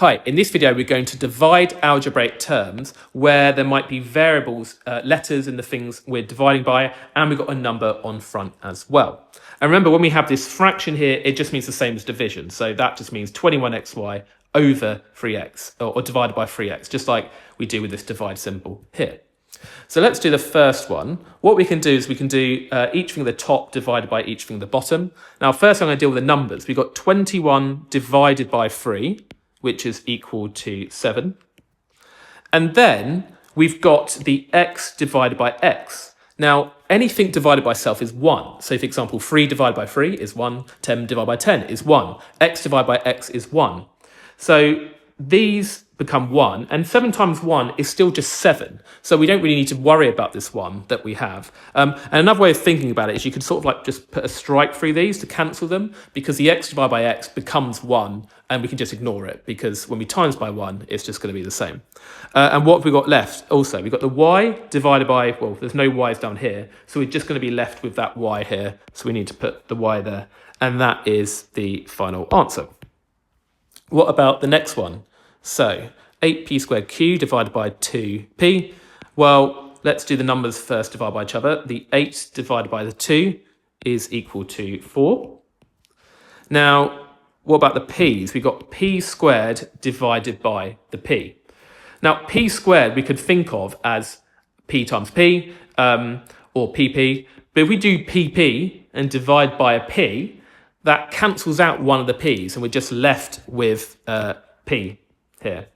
Hi, in this video we're going to divide algebraic terms where there might be variables, letters in the things we're dividing by, and we've got a number on front as well. And remember, when we have this fraction here, it just means the same as division. So that just means 21xy over 3x, or divided by 3x, just like we do with this divide symbol here. So let's do the first one. What we can do is we can do each thing at the top divided by each thing at the bottom. Now, first I'm going to deal with the numbers. We've got 21 divided by 3, which is equal to 7. And then we've got the x divided by x. Now, anything divided by self is 1. So, for example, 3 divided by 3 is 1. 10 divided by 10 is 1. X divided by x is 1. So these become 1, and 7 times 1 is still just 7. So we don't really need to worry about this one that we have. And another way of thinking about it is you could sort of like just put a strike through these to cancel them, because the x divided by x becomes 1, and we can just ignore it, because when we times by 1, it's just going to be the same. And what have we got left? Also, we've got the y divided by, well, there's no y's down here, so we're just going to be left with that y here. So we need to put the y there, and that is the final answer. What about the next one? So 8p squared q divided by 2p. Well, let's do the numbers first divided by each other. The 8 divided by the 2 is equal to 4. Now, what about the p's? We've got p squared divided by the p. Now, p squared we could think of as p times p, or pp. But if we do pp and divide by a p, that cancels out one of the p's, and we're just left with p here.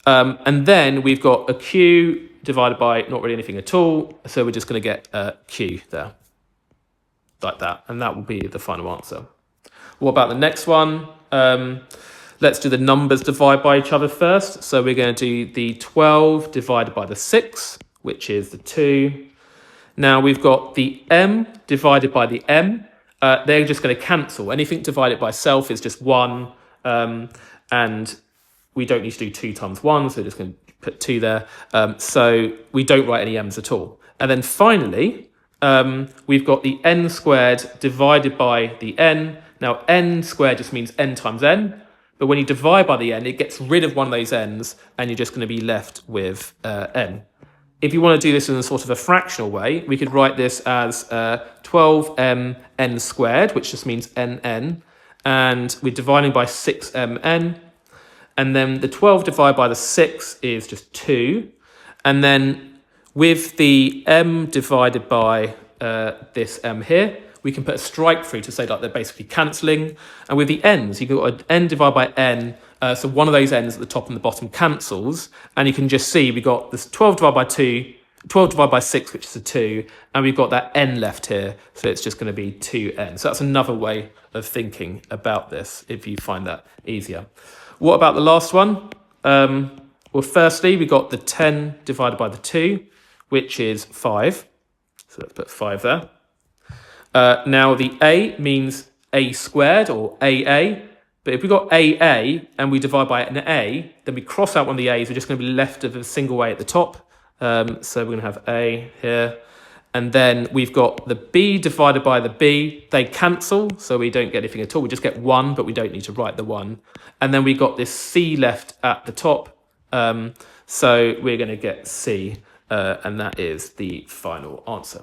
And then we've got a q divided by not really anything at all, so we're just going to get q there, like that, and that will be the final answer. What about the next one? Let's do the numbers divided by each other first. So we're going to do the 12 divided by the 6, which is the 2. Now we've got the m divided by the m. They're just going to cancel. Anything divided by self is just 1, and we don't need to do 2 times 1, so we're just going to put 2 there. So we don't write any m's at all. And then finally, we've got the n squared divided by the n. Now, n squared just means n times n, but when you divide by the n, it gets rid of one of those n's, and you're just going to be left with n. If you want to do this in a sort of a fractional way, we could write this as 12m n squared, which just means nn, and we're dividing by 6mn, and then the 12 divided by the 6 is just 2, and then with the m divided by this m here, we can put a strike through to say that they're basically cancelling, and with the n's, you've got an n divided by n, so one of those n's at the top and the bottom cancels, and you can just see we got this 12 divided by 2, 12 divided by 6, which is a 2, and we've got that n left here, so it's just going to be 2n. So that's another way of thinking about this, if you find that easier. What about the last one? Well, firstly, we got the 10 divided by the 2, which is 5. So let's put 5 there. Now, the a means a squared, or AA. But if we got AA and we divide by an A, then we cross out one of the A's, we're just going to be left with a single A at the top. So we're going to have A here. And then we've got the B divided by the B. They cancel, so we don't get anything at all. We just get 1, but we don't need to write the 1. And then we got this C left at the top. So we're going to get C, and that is the final answer.